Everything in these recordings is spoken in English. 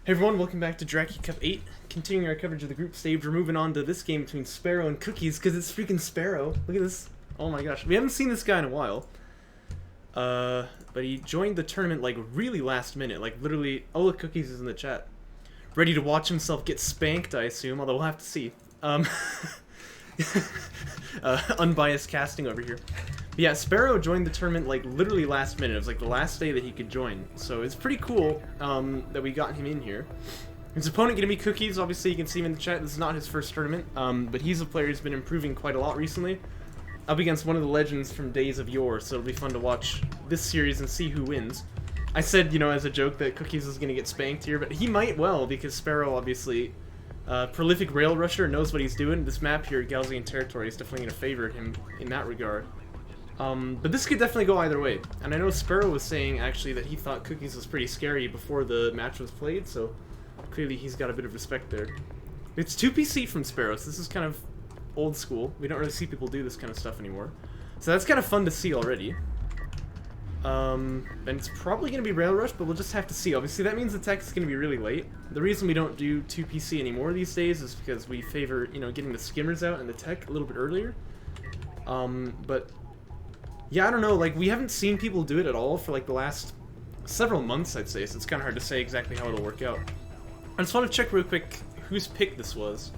Hey everyone, welcome back to Jaraci Cup 8. Continuing our coverage of the group stage, we're moving on to this game between Sparrow and Cookies, because it's freaking Sparrow. Look at this. Oh my gosh. We haven't seen this guy in a while. But he joined the tournament, like, really last minute. Like, literally, oh look, Cookies is in the chat. Ready to watch himself get spanked, I assume, although we'll have to see. Unbiased casting over here. But yeah, Sparrow joined the tournament, like, literally last minute. It was, like, the last day that he could join. So it's pretty cool, that we got him in here. His opponent gonna be Cookies. Obviously, you can see him in the chat. This is not his first tournament, but he's a player who's been improving quite a lot recently. Up against one of the legends from days of yore, so it'll be fun to watch this series and see who wins. I said, you know, as a joke that Cookies is gonna get spanked here, but he might well, because Sparrow, obviously, prolific rail rusher, knows what he's doing. This map here, Galzian Territory, is definitely gonna favor him in that regard. But this could definitely go either way. And I know Sparrow was saying, actually, that he thought Cookies was pretty scary before the match was played, so clearly he's got a bit of respect there. It's 2PC from Sparrow, so this is kind of old school. We don't really see people do this kind of stuff anymore. So that's kind of fun to see already. And it's probably going to be Rail Rush, but we'll just have to see. Obviously, that means the tech is going to be really late. The reason we don't do 2PC anymore these days is because we favor, you know, getting the skimmers out and the tech a little bit earlier. But yeah, I don't know, like, we haven't seen people do it at all for, like, the last several months, I'd say, so it's kind of hard to say exactly how it'll work out. I just want to check real quick whose pick this was.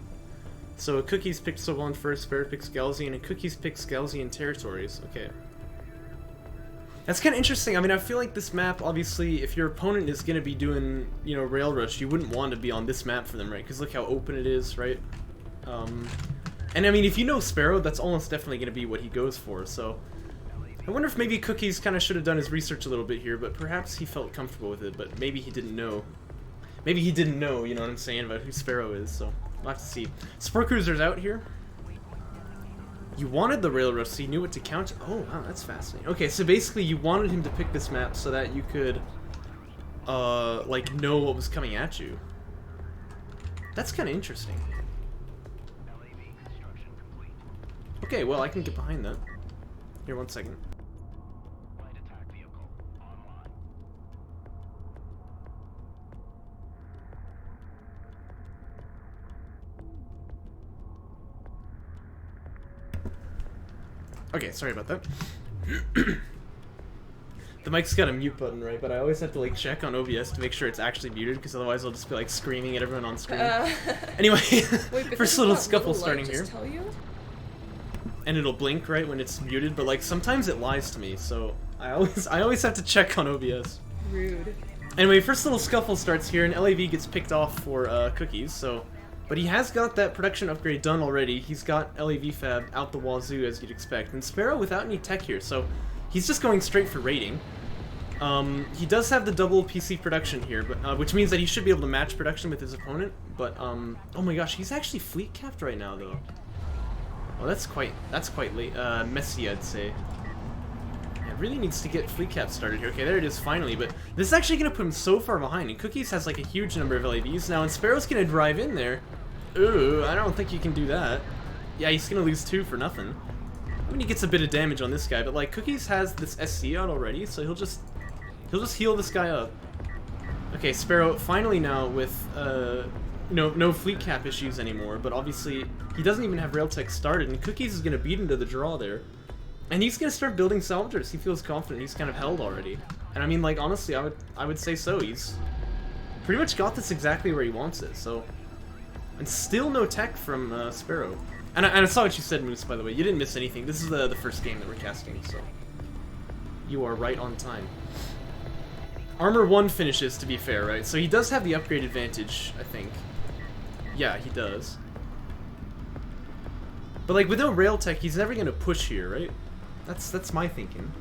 So, Cookies picked Soban first, Sparrow picks Galzian, and Cookies picks Galzian Territories. Okay. That's kind of interesting. I mean, I feel like this map, obviously, if your opponent is going to be doing, you know, Rail Rush, you wouldn't want to be on this map for them, right? Because look how open it is, right? And I mean, if you know Sparrow, that's almost definitely going to be what he goes for, so I wonder if maybe Cookies kind of should have done his research a little bit here, but perhaps he felt comfortable with it, but maybe he didn't know. Maybe he didn't know, you know what I'm saying, about who Sparrow is, so we'll have to see. Sport Cruiser's out here. You wanted the Rail Rush, so you knew what to count. Oh, wow, that's fascinating. Okay, so basically you wanted him to pick this map so that you could, like, know what was coming at you. That's kind of interesting. Okay, well, I can get behind that. Here, 1 second. Okay, sorry about that. The mic's got a mute button, right? But I always have to, like, check on OBS to make sure it's actually muted, because otherwise I'll just be, like, screaming at everyone on screen. Anyway, first little scuffle starting here. Tell you? And it'll blink, right, when it's muted, but, like, sometimes it lies to me, so I always have to check on OBS. Rude. Anyway, first little scuffle starts here, and LAV gets picked off for Cookies, so... But he has got that production upgrade done already. He's got LAV Fab out the wazoo, as you'd expect. And Sparrow without any tech here, so he's just going straight for raiding. He does have the double PC production here, but which means that he should be able to match production with his opponent. But, oh my gosh, he's actually fleet capped right now, though. Oh, that's quite late. Messy, I'd say. Yeah, really needs to get fleet cap started here. Okay, there it is, finally. But this is actually going to put him so far behind. And Cookies has, like, a huge number of LAVs now, and Sparrow's going to drive in there. Ooh, I don't think you can do that. Yeah, he's going to lose 2 for nothing. I mean, he gets a bit of damage on this guy, but, like, Cookies has this SC out already, so he'll just heal this guy up. Okay, Sparrow finally now with, no fleet cap issues anymore, but obviously he doesn't even have rail tech started, and Cookies is going to beat him to the draw there. And he's going to start building salvagers. He feels confident. He's kind of held already. And I mean, like, honestly, I would say so. He's pretty much got this exactly where he wants it, so... And still no tech from Sparrow. And I saw what you said, Moose, by the way. You didn't miss anything. This is the first game that we're casting, so... You are right on time. Armor 1 finishes, to be fair, right? So he does have the upgrade advantage, I think. Yeah, he does. But, like, with no rail tech, he's never going to push here, right? That's my thinking.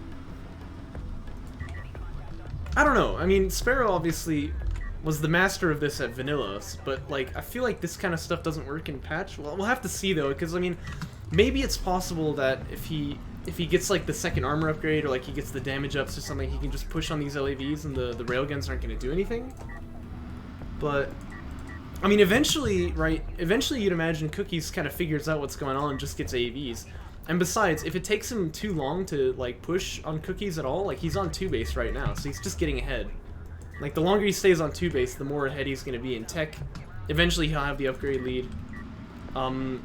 I don't know. I mean, Sparrow obviously was the master of this at Vanilla, but, like, I feel like this kind of stuff doesn't work in patch. Well, we'll have to see, though, because, I mean, maybe it's possible that if he gets, like, the second armor upgrade, or, like, he gets the damage ups or something, he can just push on these LAVs and the railguns aren't going to do anything. But, I mean, eventually, right, you'd imagine Cookies kind of figures out what's going on and just gets AVs. And besides, if it takes him too long to, like, push on Cookies at all, like, he's on 2 base right now, so he's just getting ahead. Like, the longer he stays on 2 base, the more ahead he's going to be in tech. Eventually, he'll have the upgrade lead. And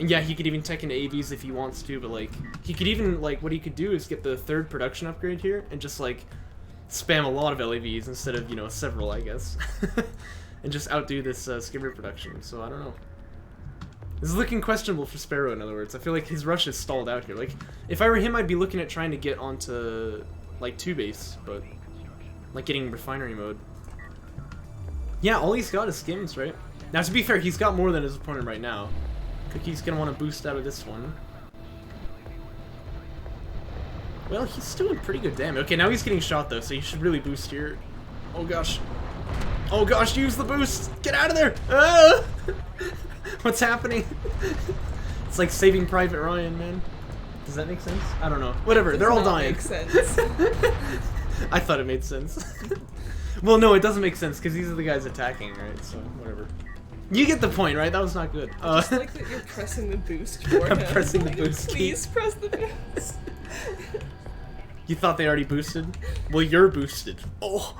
yeah, he could even tech into AVs if he wants to, but, like, he could even, like, what he could do is get the 3rd production upgrade here and just, like, spam a lot of LAVs instead of, you know, several, I guess. And just outdo this skimmer production, so I don't know. This is looking questionable for Sparrow, in other words. I feel like his rush is stalled out here. Like, if I were him, I'd be looking at trying to get onto, like, 2 base, but, like, getting refinery mode. Yeah, all he's got is skims, right? Now, to be fair, he's got more than his opponent right now. Cookie's gonna want to boost out of this one. Well, he's doing pretty good damage. Okay, now he's getting shot, though, so he should really boost here. Oh, gosh. Oh, gosh, use the boost! Get out of there! Ah! What's happening? It's like Saving Private Ryan, man. Does that make sense? I don't know. Whatever, they're all dying. Makes sense. I thought it made sense. Well, no, it doesn't make sense because these are the guys attacking, right? So whatever. You get the point, right? That was not good. I just like that you're pressing the boost for him. I'm pressing the boost. Please press the boost. You thought they already boosted? Well, you're boosted. Oh.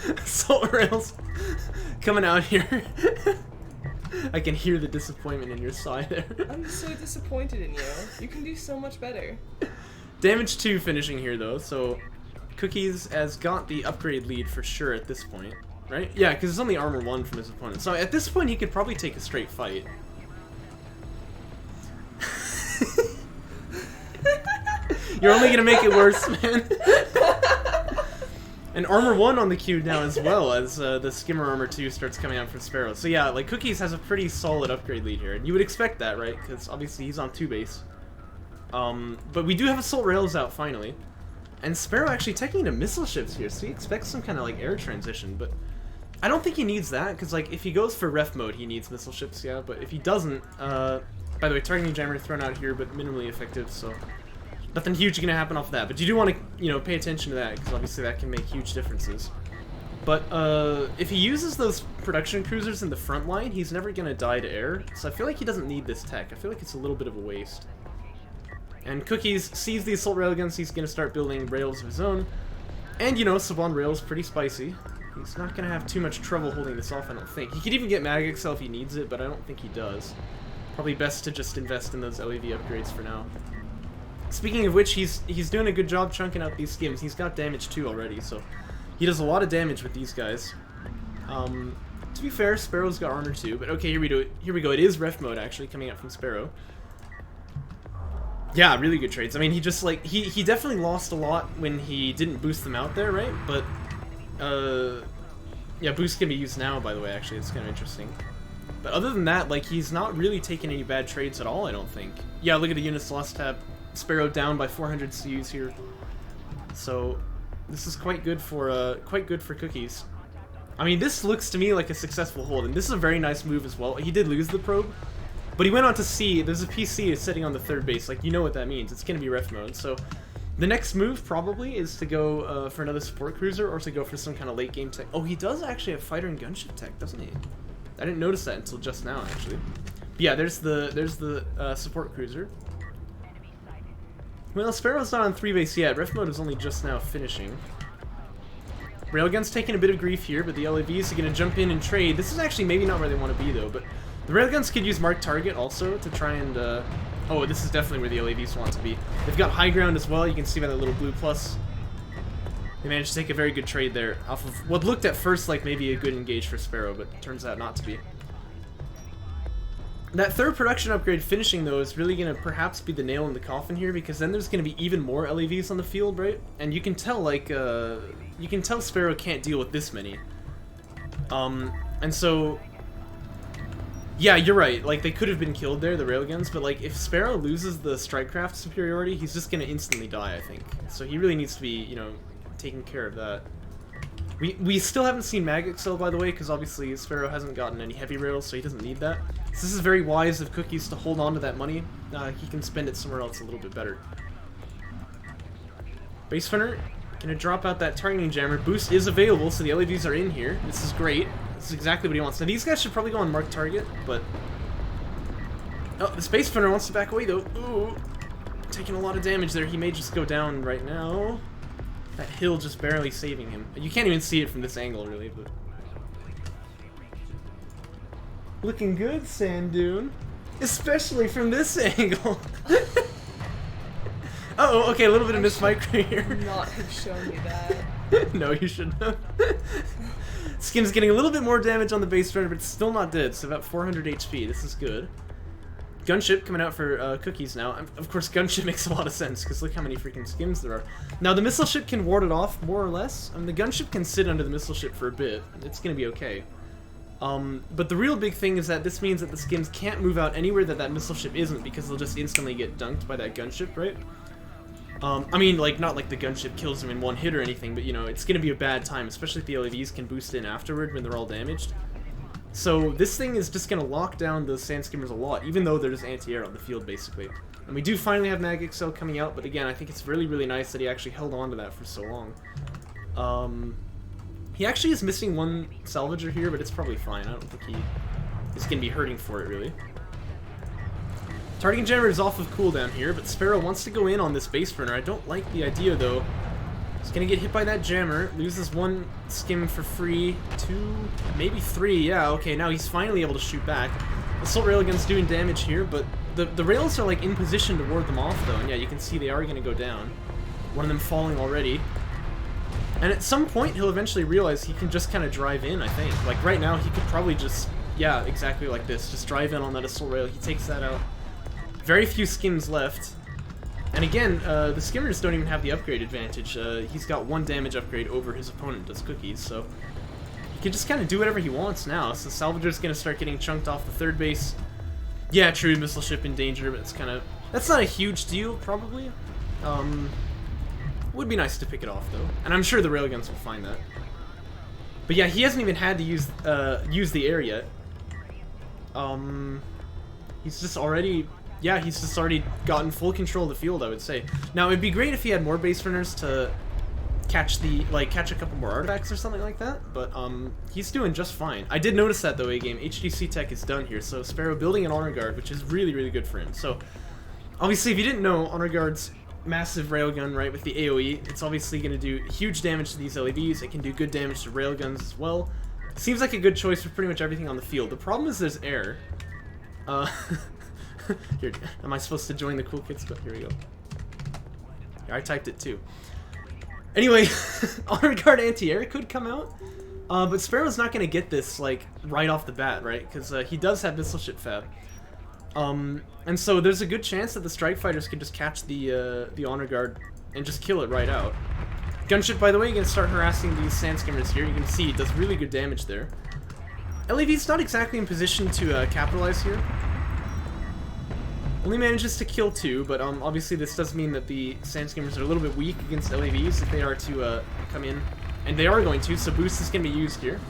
Assault rails coming out here. I can hear the disappointment in your sigh there. I'm so disappointed in you. You can do so much better. Damage 2 finishing here though, so Cookies has got the upgrade lead for sure at this point, right? Yeah, because it's only armor 1 from his opponent. So at this point he could probably take a straight fight. You're only gonna make it worse, man. And armor 1 on the queue now as well as the skimmer armor 2 starts coming out from Sparrow. So yeah, like Cookies has a pretty solid upgrade lead here, and you would expect that, right? Because obviously he's on 2 base. But we do have assault rails out finally, and Sparrow actually taking into missile ships here, so he expects some kind of like air transition. But I don't think he needs that because like if he goes for ref mode, he needs missile ships, yeah. But if he doesn't, by the way, targeting jammer thrown out here, but minimally effective, so. Nothing huge gonna happen off that, but you do want to, you know, pay attention to that, because obviously that can make huge differences. But, if he uses those production cruisers in the front line, he's never gonna die to air, so I feel like he doesn't need this tech. I feel like it's a little bit of a waste. And Cookies sees the assault railguns, he's gonna start building rails of his own. And, you know, Saban rail's pretty spicy. He's not gonna have too much trouble holding this off, I don't think. He could even get Mag Excel if he needs it, but I don't think he does. Probably best to just invest in those LAV upgrades for now. Speaking of which, he's doing a good job chunking out these skims. He's got damage 2 already, so he does a lot of damage with these guys. To be fair, Sparrow's got armor 2, but okay, here we go. It is ref mode actually coming out from Sparrow. Yeah, really good trades. I mean, he just like he definitely lost a lot when he didn't boost them out there, right? But yeah, boost can be used now, by the way. Actually, it's kind of interesting. But other than that, like he's not really taking any bad trades at all. I don't think. Yeah, look at the units lost tab. Sparrow down by 400 CUs here, so this is quite good for Cookies. I mean, this looks to me like a successful hold, and this is a very nice move as well. He did lose the probe, but he went on to C. There's a PC sitting on the 3rd base, like you know what that means. It's gonna be ref mode. So the next move probably is to go for another support cruiser or to go for some kind of late game tech. Oh, he does actually have fighter and gunship tech, doesn't he? I didn't notice that until just now, actually. But yeah, there's the support cruiser. Well, Sparrow's not on 3 base yet. Ref mode is only just now finishing. Railgun's taking a bit of grief here, but the LAVs are going to jump in and trade. This is actually maybe not where they want to be, though, but the Railguns could use Mark Target also to try and... Oh, this is definitely where the LAVs want to be. They've got high ground as well. You can see by that little blue plus. They managed to take a very good trade there off of what looked at first like maybe a good engage for Sparrow, but turns out not to be. That 3rd production upgrade finishing, though, is really going to perhaps be the nail in the coffin here, because then there's going to be even more LAVs on the field, right? And you can tell, like, you can tell Sparrow can't deal with this many. And so, yeah, you're right, like, they could have been killed there, the railguns, but, like, if Sparrow loses the strikecraft superiority, he's just going to instantly die, I think. So he really needs to be, you know, taking care of that. We still haven't seen Mag Excel, by the way, because obviously Sparrow hasn't gotten any heavy rails, so he doesn't need that. So this is very wise of Cookies to hold on to that money. He can spend it somewhere else a little bit better. Base Hunter gonna drop out that targeting jammer. Boost is available, so the LEDs are in here. This is great. This is exactly what he wants. Now these guys should probably go on Mark Target, but... Oh, the Space Hunter wants to back away, though. Ooh. taking a lot of damage there. He may just go down right now. That hill just barely saving him. You can't even see it from this angle, really, but... Looking good, Sand Dune. Especially from this angle. Uh-oh, okay, a little bit of miss mic right here. Should not have shown you that. No, you shouldn't have. Skin's getting a little bit more damage on the base runner, but it's still not dead, so about 400 HP. This is good. Gunship coming out for cookies now. Of course, Gunship makes a lot of sense, because look how many freaking skims there are. Now, the missile ship can ward it off, more or less. I mean, the gunship can sit under the missile ship for a bit. It's going to be okay. But the real big thing is that this means that the skims can't move out anywhere that that missile ship isn't, because they'll just instantly get dunked by that gunship, right? I mean, like, not like the gunship kills them in one hit or anything, but, you know, it's going to be a bad time, especially if the LAVs can boost in afterward when they're all damaged. So this thing is just going to lock down those sand skimmers a lot, even though there's anti-air on the field, basically. And we do finally have Mag XL coming out, but again, I think it's really, really nice that he actually held on to that for so long. He actually is missing one salvager here, but it's probably fine. I don't think he is going to be hurting for it, really. Targeting Generator is off of cooldown here, but Sparrow wants to go in on this base burner. I don't like the idea, though. He's going to get hit by that jammer, loses one skim for free, 2, maybe 3, yeah, okay, now he's finally able to shoot back. Assault Railgun's doing damage here, but the rails are, like, in position to ward them off, though, and yeah, you can see they are going to go down. One of them falling already. And at some point, he'll eventually realize he can just kind of drive in, I think. Like, right now, he could probably just, yeah, exactly like this, just drive in on that Assault Rail. He takes that out. Very few skims left. And again, the skimmers don't even have the upgrade advantage. He's got 1 damage upgrade over his opponent does cookies, so he can just kind of do whatever he wants now. So Salvager's going to start getting chunked off the third base. Yeah, true, missile ship in danger, but it's kind of... That's not a huge deal, probably. Would be nice to pick it off, though. And I'm sure the railguns will find that. But yeah, he hasn't even had to use the air yet. He's just already... Yeah, he's just already gotten full control of the field, I would say. Now, it'd be great if he had more base runners to catch catch a couple more artifacts or something like that, but he's doing just fine. I did notice that, though, A-Game. HDC tech is done here, so Sparrow building an Honor Guard, which is really, really good for him. So, obviously, if you didn't know, Honor Guard's massive railgun, right, with the AoE, it's obviously going to do huge damage to these LEVs. It can do good damage to railguns as well. Seems like a good choice for pretty much everything on the field. The problem is there's air. Here, am I supposed to join the cool kids? Here we go. Here, I typed it too. Anyway, Honor Guard anti-air could come out, but Sparrow's not going to get this like right off the bat, right? Because he does have missile ship fab, and so there's a good chance that the strike fighters can just catch the Honor Guard and just kill it right out. Gunship, by the way, going to start harassing these sand skimmers here. You can see it does really good damage there. LAV's not exactly in position to capitalize here. Only manages to kill 2, but obviously this does mean that the sand skimmers are a little bit weak against LAVs if they are to come in. And they are going to, so boost is going to be used here.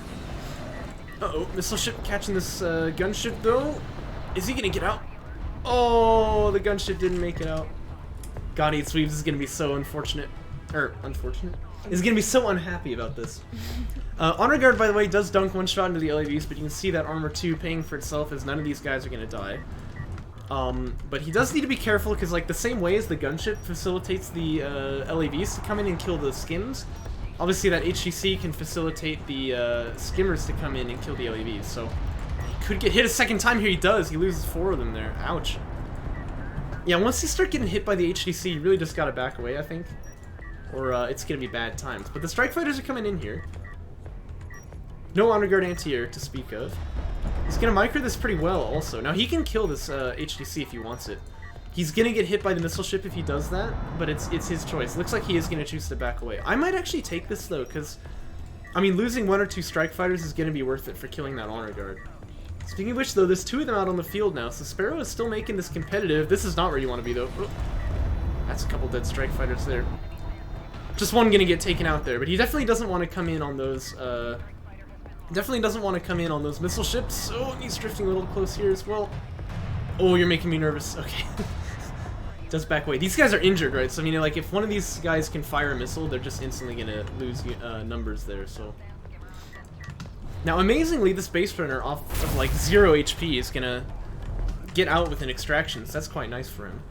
Uh-oh, missile ship catching this gunship, though. Is he going to get out? Oh, the gunship didn't make it out. God, 8 sweeps is going to be so unfortunate. Unfortunate? Is going to be so unhappy about this. Honor Guard, by the way, does dunk 1 shot into the LAVs, but you can see that Armor 2 paying for itself as none of these guys are going to die. But he does need to be careful because, like, the same way as the gunship facilitates the LAVs to come in and kill the skims, obviously that HCC can facilitate the skimmers to come in and kill the LAVs. So he could get hit a second time here. He does. He loses 4 of them there. Ouch. Yeah, once you start getting hit by the HCC, you really just gotta back away, I think, or it's gonna be bad times. But the strike fighters are coming in here. No Honor Guard anti-air to speak of. He's gonna micro this pretty well also. Now he can kill this HDC if he wants it. He's gonna get hit by the missile ship if he does that, but it's his choice. Looks like he is gonna choose to back away. I might actually take this though, because I mean losing 1 or 2 strike fighters is gonna be worth it for killing that Honor Guard. Speaking of which though, there's 2 of them out on the field now, so Sparrow is still making this competitive. This is not where you want to be though. Oh, that's a couple dead strike fighters there. Just one gonna get taken out there, but he definitely doesn't want to come in on those missile ships. Oh, and he's drifting a little close here as well. Oh, you're making me nervous. Okay. Does back away. These guys are injured, right? So, I mean, like, if one of these guys can fire a missile, they're just instantly gonna lose numbers there, so. Now, amazingly, this base runner off of, like, 0 HP is gonna get out with an extraction, so that's quite nice for him.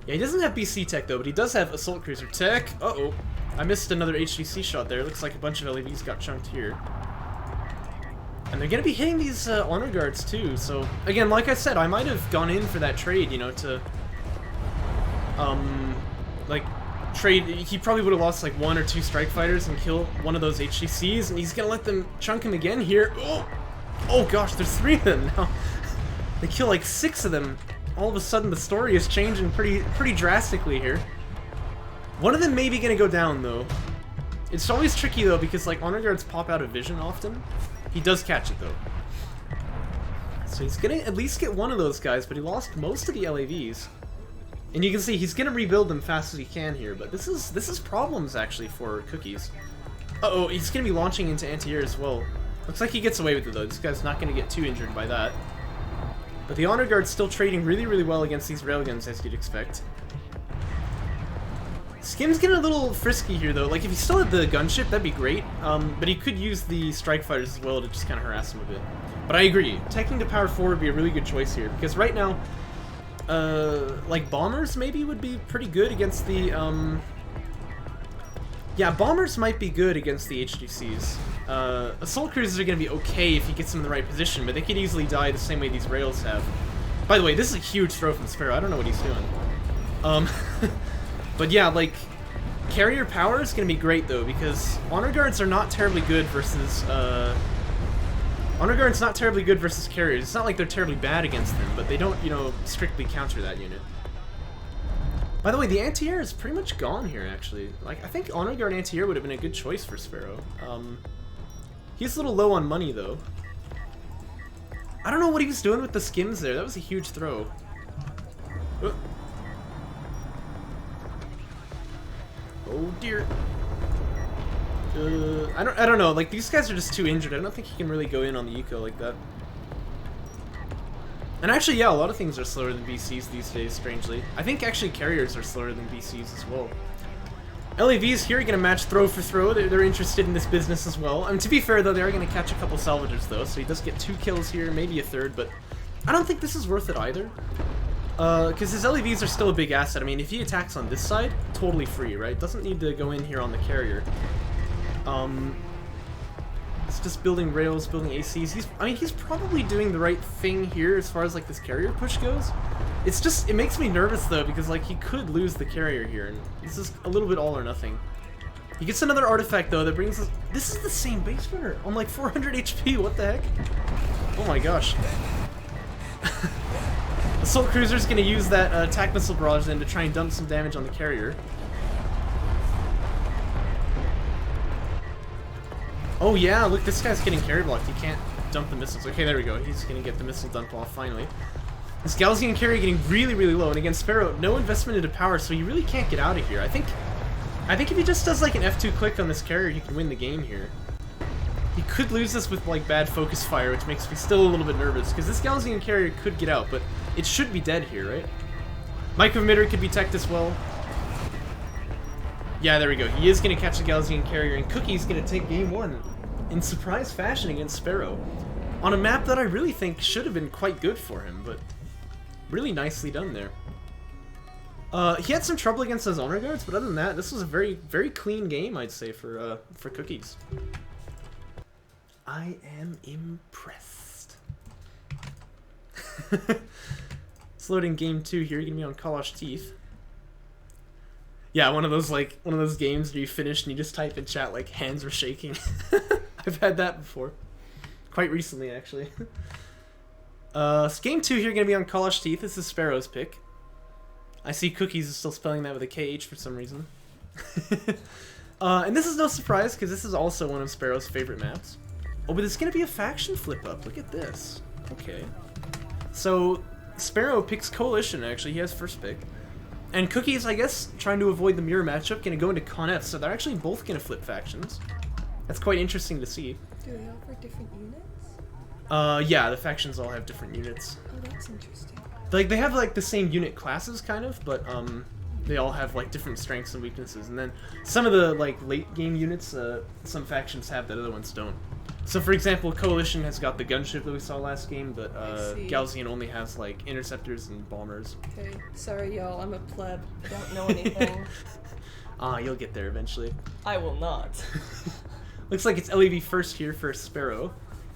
Yeah, he doesn't have BC tech though, but he does have assault cruiser tech. Uh-oh. I missed another HGC shot there. Looks like a bunch of LEVs got chunked here. And they're gonna be hitting these honor guards too, so again, like I said, I might have gone in for that trade, you know, to like trade. He probably would have lost like 1 or 2 strike fighters and kill one of those HGCs, and he's gonna let them chunk him again here. Oh gosh, there's 3 of them now. They kill like 6 of them. All of a sudden, the story is changing pretty drastically here. One of them may be gonna go down though. It's always tricky though because like honor guards pop out of vision often. He does catch it though. So he's gonna at least get one of those guys, but he lost most of the LAVs. And you can see he's gonna rebuild them fast as he can here, but this is problems actually for Cookies. Uh-oh, he's gonna be launching into anti-air as well. Looks like he gets away with it though. This guy's not gonna get too injured by that. But the honor guard's still trading really well against these railguns, as you'd expect. Skim's getting a little frisky here though. Like if he still had the gunship, that'd be great. But he could use the strike fighters as well to just kind of harass him a bit. But I agree, teching to power 4 would be a really good choice here because right now, like bombers maybe would be pretty good against the yeah, bombers might be good against the HGCs. Assault cruisers are gonna be okay if he gets them in the right position, but they could easily die the same way these rails have. By the way, this is a huge throw from Sparrow. I don't know what he's doing. But yeah, like, carrier power is going to be great, though, because honor guards are not terribly good versus, honor guards not terribly good versus carriers. It's not like they're terribly bad against them, but they don't, you know, strictly counter that unit. By the way, the anti-air is pretty much gone here, actually. Like, I think honor guard anti-air would have been a good choice for Sparrow. He's a little low on money, though. I don't know what he was doing with the skims there. That was a huge throw. Oh dear. I don't know. Like these guys are just too injured. I don't think he can really go in on the eco like that. And actually, yeah, a lot of things are slower than BCs these days. Strangely, I think actually carriers are slower than BCs as well. LAVs here are gonna match throw for throw. They're interested in this business as well. I mean, to be fair though, they are gonna catch a couple salvagers though, so he does get 2 kills here, maybe a 3rd. But I don't think this is worth it either. Because his LEVs are still a big asset. I mean, if he attacks on this side, totally free, right? Doesn't need to go in here on the carrier. It's just building rails, building ACs. I mean, he's probably doing the right thing here as far as, like, this carrier push goes. It's just, it makes me nervous, though, because, like, he could lose the carrier here, and this is a little bit all or nothing. He gets another artifact, though, that brings us... This is the same base runner on, like, 400 HP. What the heck? Oh my gosh. Assault Cruiser's gonna use that attack missile barrage then to try and dump some damage on the carrier. Oh yeah, look, this guy's getting carry blocked. He can't dump the missiles. Okay, there we go. He's gonna get the missile dump off finally. This Galzian carrier getting really low, and against Sparrow, no investment into power, so he really can't get out of here. I think if he just does like an F2 click on this carrier, he can win the game here. He could lose this with like bad focus fire, which makes me still a little bit nervous, because this Galzian carrier could get out, but it should be dead here, right? Micro emitter could be teched as well. Yeah, there we go. He is going to catch the Galzian carrier, and Cookie's going to take game 1 in surprise fashion against Sparrow. On a map that I really think should have been quite good for him, but really nicely done there. He had some trouble against those honor guards, but other than that, this was a very clean game, I'd say, for Cookies. I am impressed. It's loading game 2 here. You're gonna be on Kalash Teeth. Yeah, one of those games where you finish and you just type in chat like hands are shaking. I've had that before. Quite recently, actually. Game 2 here gonna be on Kalash Teeth. This is Sparrow's pick. I see Cookies is still spelling that with a KH for some reason. And this is no surprise, because this is also one of Sparrow's favorite maps. Oh, but it's gonna be a faction flip up. Look at this. Okay. So Sparrow picks Coalition, actually. He has first pick. And Cookies, I guess, trying to avoid the mirror matchup, gonna go into Con F, so they're actually both gonna flip factions. That's quite interesting to see. Do they offer different units? Yeah, the factions all have different units. Oh, that's interesting. Like, they have, like, the same unit classes, kind of, but, they all have, like, different strengths and weaknesses. And then some of the, like, late game units, some factions have that other ones don't. So for example, Coalition has got the gunship that we saw last game, but see. Galzian only has like interceptors and bombers. Okay, sorry y'all, I'm a pleb. I don't know anything. You'll get there eventually. I will not. Looks like it's LEV first here for Sparrow,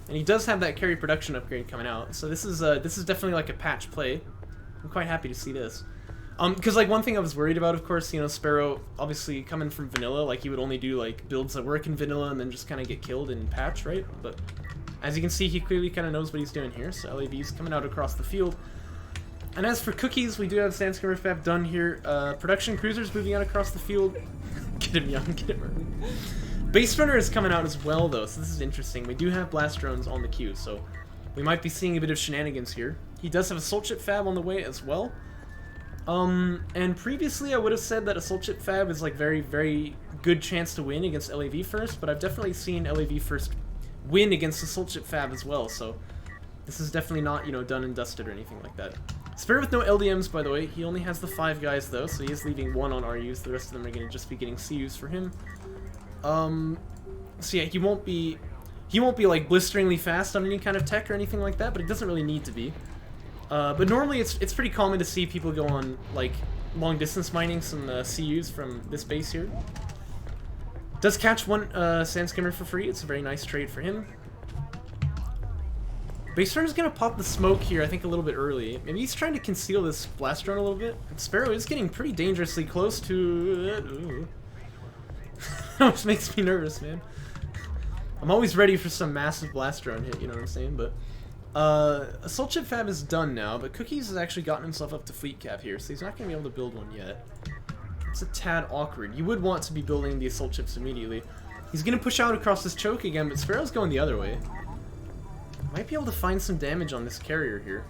and he does have that carry production upgrade coming out. So this is definitely like a patch play. I'm quite happy to see this. Because like one thing I was worried about, of course, you know, Sparrow obviously coming from vanilla, like he would only do like builds that work in vanilla and then just kind of get killed in patch, right? But as you can see, he clearly kind of knows what he's doing here. So LEV's coming out across the field. And as for cookies, we do have Sandscammer Fab done here. Production cruisers moving out across the field. Get him young, get him early. Base runner is coming out as well though, so this is interesting. We do have blast drones on the queue, so we might be seeing a bit of shenanigans here. He does have a Assault Ship Fab on the way as well. And previously I would have said that Assault Ship Fab is like very, very good chance to win against LAV first, but I've definitely seen LAV first win against Assault Ship Fab as well, so this is definitely not, you know, done and dusted or anything like that. Sparrow with no LDMs, by the way. He only has the 5 guys though, so he is leaving 1 on RUs. The rest of them are going to just be getting CUs for him. So yeah, he won't be like blisteringly fast on any kind of tech or anything like that, but it doesn't really need to be. But normally it's pretty common to see people go on like long distance mining some CUs from this base here. Does catch 1 Sandskimmer for free. It's a very nice trade for him. Base runner's gonna pop the smoke here, I think, a little bit early. Maybe he's trying to conceal this blast drone a little bit. Sparrow is getting pretty dangerously close to it. Ooh. That makes me nervous, man. I'm always ready for some massive blast drone hit, you know what I'm saying? But Assault Ship Fab is done now, but Cookies has actually gotten himself up to fleet cap here, so he's not gonna be able to build one yet. It's a tad awkward. You would want to be building the assault ships immediately. He's gonna push out across this choke again, but Sparrow's going the other way. Might be able to find some damage on this carrier here.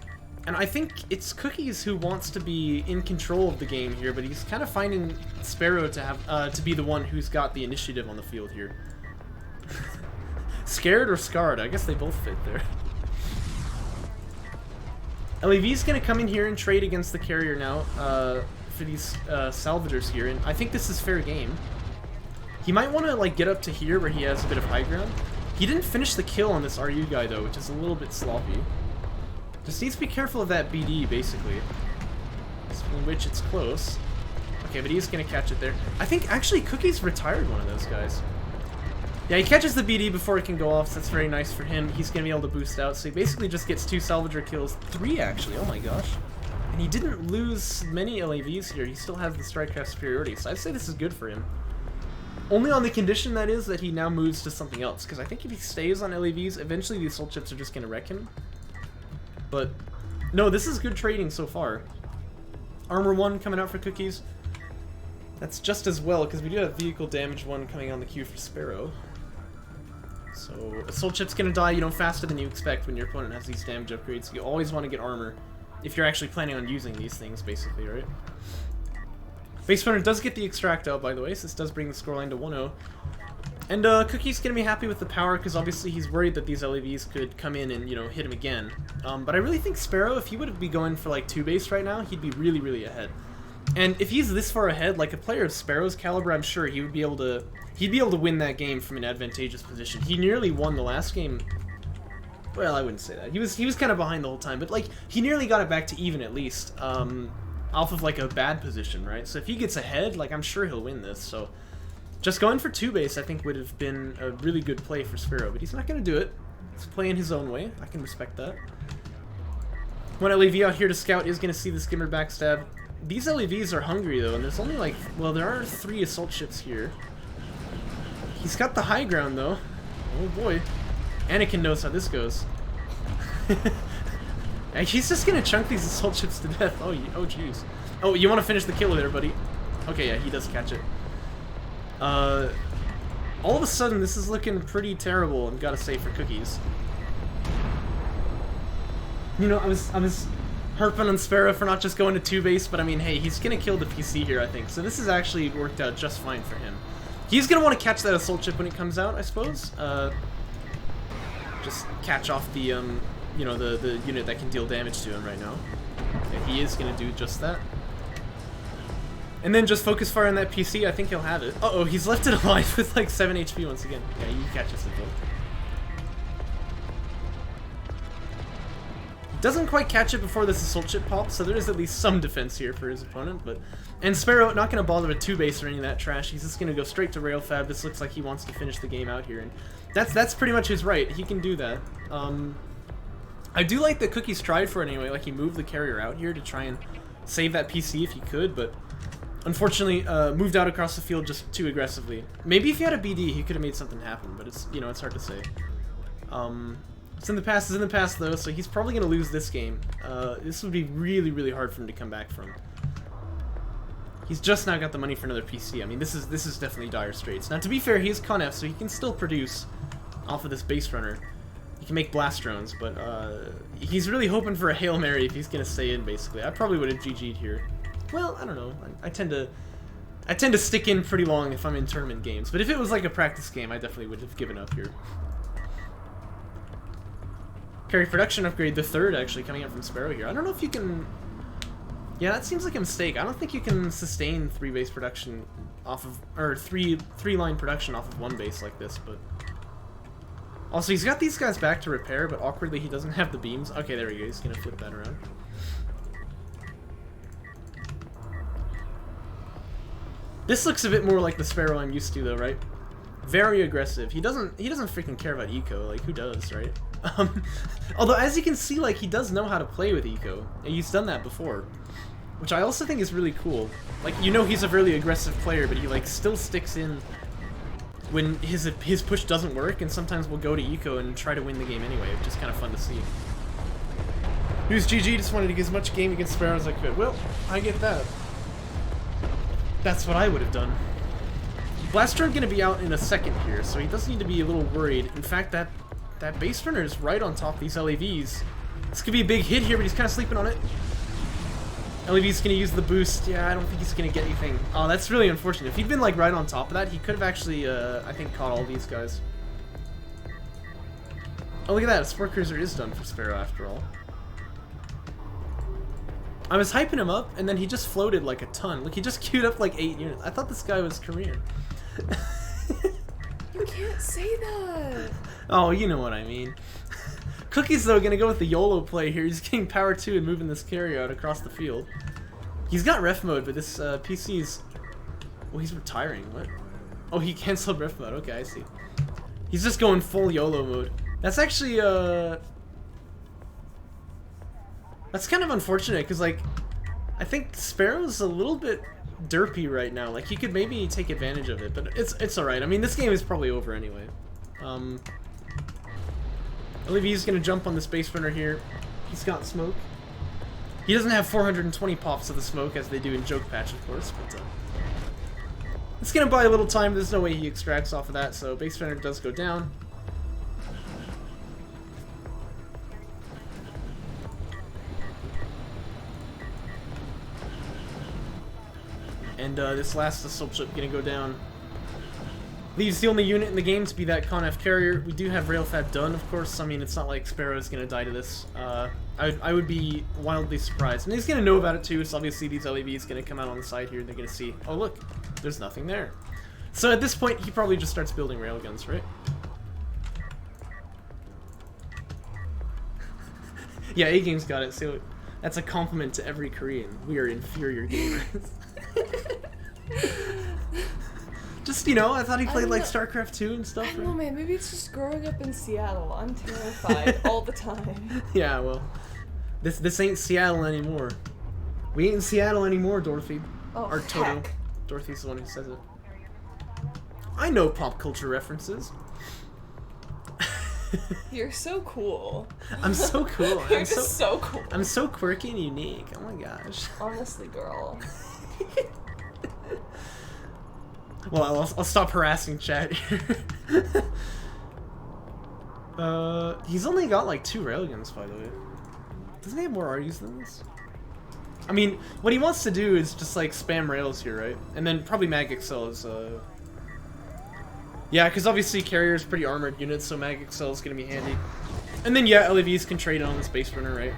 And I think it's Cookies who wants to be in control of the game here, but he's kind of finding Sparrow to have to be the one who's got the initiative on the field here. Scared or scarred? I guess they both fit there. LEV's gonna come in here and trade against the carrier now for these salvagers here, and I think this is fair game. He might want to like get up to here where he has a bit of high ground. He didn't finish the kill on this RU guy though, which is a little bit sloppy. Just needs to be careful of that BD, basically. In which it's close. Okay, but he's gonna catch it there. I think actually Cookie's retired one of those guys. Yeah, he catches the BD before it can go off, so that's very nice for him. He's gonna be able to boost out, so he basically just gets 2 salvager kills. 3 actually, oh my gosh. And he didn't lose many LAVs here. He still has the strike-craft superiority, so I'd say this is good for him. Only on the condition, that is, that he now moves to something else. Because I think if he stays on LAVs, eventually the assault ships are just going to wreck him. But, no, this is good trading so far. Armor 1 coming out for Cookies. That's just as well, because we do have Vehicle Damage 1 coming on the queue for Sparrow. So, assault ship's going to die, you know, faster than you expect when your opponent has these damage upgrades. You always want to get armor if you're actually planning on using these things, basically, right? Base runner does get the extract out, by the way, so this does bring the scoreline to 1-0. And Cookie's gonna be happy with the power, because obviously he's worried that these LEVs could come in and, you know, hit him again. But I really think Sparrow, if he would be going for like 2 base right now, he'd be really, really ahead. And if he's this far ahead, like a player of Sparrow's caliber, I'm sure he would be able to, he'd be able to win that game from an advantageous position. He nearly won the last game. Well, I wouldn't say that. He was kind of behind the whole time, but like he nearly got it back to even at least. Off of like a bad position, right? So if he gets ahead, like I'm sure he'll win this. So just going for 2 base, I think would have been a really good play for Sparrow, but he's not going to do it. He's playing his own way. I can respect that. One LEV out here to scout is going to see the skimmer backstab. These LEVs are hungry though, and there's only like, well, there are 3 assault ships here. He's got the high ground though. Oh boy. Anakin knows how this goes. He's just gonna chunk these assault ships to death. Oh jeez. Oh, you want to finish the kill there, buddy? Okay, yeah, he does catch it. All of a sudden, this is looking pretty terrible, I've gotta say, for Cookies. You know, I was harping on Sparrow for not just going to 2 base, but I mean, hey, he's gonna kill the PC here, I think. So this has actually worked out just fine for him. He's gonna want to catch that assault ship when it comes out, I suppose. Just catch off the you know, the unit that can deal damage to him right now. Okay, he is going to do just that. And then just focus fire on that PC, I think he'll have it. Uh-oh, he's left it alive with like 7 HP once again. Yeah, he catches it though. Doesn't quite catch it before this assault ship pops, so there is at least some defense here for his opponent. And Sparrow, not going to bother with 2-base or any of that trash. He's just going to go straight to Rail Fab. This looks like he wants to finish the game out here, and that's pretty much his right. He can do that. I do like that Cookie's tried for it anyway. Like, he moved the carrier out here to try and save that PC if he could, but unfortunately moved out across the field just too aggressively. Maybe if he had a BD, he could have made something happen, but it's, you know, it's hard to say. It's in the past though, so he's probably going to lose this game. This would be really, really hard for him to come back from. He's just now got the money for another PC. I mean, this is definitely dire straits. Now, to be fair, he is Con F, so he can still produce off of this base runner. He can make blast drones, but he's really hoping for a Hail Mary if he's going to stay in, basically. I probably would have GG'd here. Well, I don't know. I tend to stick in pretty long if I'm in tournament games, but if it was like a practice game, I definitely would have given up here. Carry production upgrade, the third actually coming up from Sparrow here. I don't know if you can... Yeah, that seems like a mistake. I don't think you can sustain 3-base production off of... Or 3-line production off of 1 base like this, but... Also, he's got these guys back to repair, but awkwardly he doesn't have the beams. Okay, there we go. He's gonna flip that around. This looks a bit more like the Sparrow I'm used to, though, right? Very aggressive. He doesn't freaking care about eco. Like, who does, right? Although, as you can see, like, he does know how to play with eco. He's done that before, which I also think is really cool. Like, you know, he's a really aggressive player, but he like still sticks in when his push doesn't work, and sometimes we'll go to eco and try to win the game anyway, which is kind of fun to see. Who's GG? Just wanted to get as much game against Sparrow as I could. Well, I get that. That's what I would have done. Blaster going to be out in a second here, so he does need to be a little worried. In fact, that base runner is right on top of these LAVs. This could be a big hit here, but he's kind of sleeping on it. LAV's going to use the boost. Yeah, I don't think he's going to get anything. Oh, that's really unfortunate. If he'd been like right on top of that, he could have actually, I think, caught all these guys. Oh, look at that. A Sport Cruiser is done for Sparrow after all. I was hyping him up, and then he just floated like a ton. Like, he just queued up like 8 units. I thought this guy was Korean. You can't say that! Oh, you know what I mean. Cookie's, though, gonna go with the YOLO play here. He's getting power 2 and moving this carrier out across the field. He's got ref mode, but this PC's... Well, he's retiring. What? Oh, he canceled ref mode. Okay, I see. He's just going full YOLO mode. That's actually, That's kind of unfortunate, because, like, I think Sparrow's a little bit derpy right now. Like, he could maybe take advantage of it, but it's alright. I mean, this game is probably over anyway. LEV's gonna jump on the space runner here. He's got smoke. He doesn't have 420 pops of the smoke, as they do in Joke Patch, of course, but, it's gonna buy a little time. There's no way he extracts off of that, so base runner does go down. And this last assault ship gonna go down. Leaves the only unit in the game to be that Con F carrier. We do have Railfab done, of course. I mean, it's not like Sparrow's gonna die to this. I would be wildly surprised. And he's gonna know about it too, so obviously these LEVs gonna come out on the side here and they're gonna see, oh look, there's nothing there. So at this point, he probably just starts building railguns, right? Yeah, A-Game's got it, so that's a compliment to every Korean. We are inferior gamers. Just, you know, I thought he played like StarCraft 2 and stuff. I don't know, man. Maybe it's just growing up in Seattle. I'm terrified all the time. Yeah, well, this ain't Seattle anymore. We ain't in Seattle anymore, Dorothy. Oh, or Toto. heck. Dorothy's the one who says it. I know pop culture references. You're so cool. I'm so cool. You're I'm just so cool. I'm so quirky and unique. Oh my gosh. Honestly, girl. Well, I'll stop harassing chat here. He's only got like 2 railguns, by the way. Doesn't he have more RUs than this? I mean, what he wants to do is just like spam rails here, right? And then probably Mag Excel is, yeah, because obviously carrier is pretty armored units, so Mag Excel is going to be handy. And then, yeah, LEVs can trade on this base runner, right?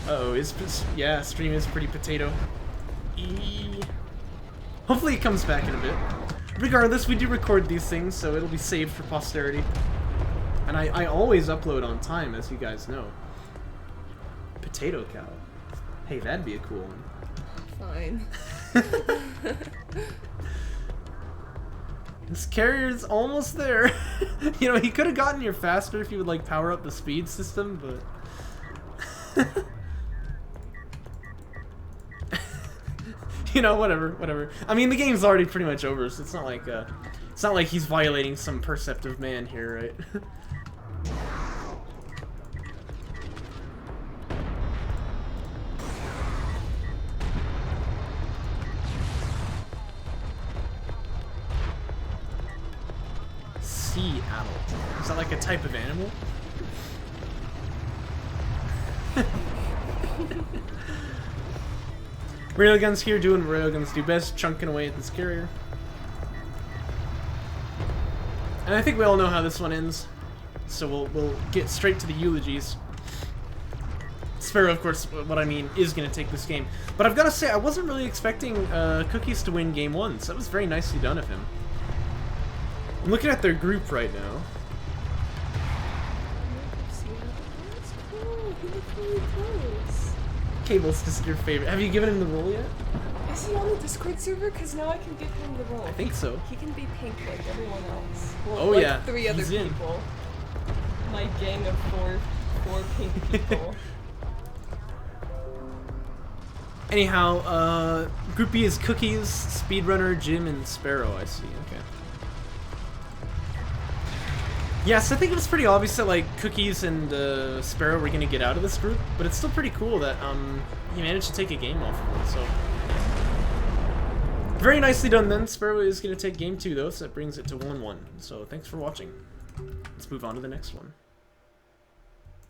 Uh-oh, yeah, stream is pretty potato. Hopefully it comes back in a bit. Regardless, we do record these things, so it'll be saved for posterity. And I always upload on time, as you guys know. Potato cow. Hey, that'd be a cool one. Fine. This carrier's almost there. You know, he could have gotten here faster if you would, like, power up the speed system, but... You know, whatever. I mean, the game's already pretty much over, so it's not like he's violating some perceptive man here, right? Sea adult. Is that like a type of animal? Railguns here doing what railguns do best, chunking away at this carrier. And I think we all know how this one ends, so we'll get straight to the eulogies. Sparrow, of course, what I mean, is going to take this game. But I've got to say, I wasn't really expecting Cookies to win game 1, so that was very nicely done of him. I'm looking at their group right now. That's cool. He looked really close. Cable's just your favorite. Have you given him the role yet? Is he on the Discord server? Because now I can give him the role. I think so. He can be pink like everyone else. Well, Oh, like yeah. 3 other He's in. people. My gang of four pink people. Anyhow, Group B is Cookies, Speedrunner, Jim, and Sparrow, I see. Okay. Yes, I think it was pretty obvious that, like, Cookies and Sparrow were going to get out of this group, but it's still pretty cool that he managed to take a game off of it, so... Very nicely done then. Sparrow is going to take game 2, though, so that brings it to 1-1. So thanks for watching. Let's move on to the next one.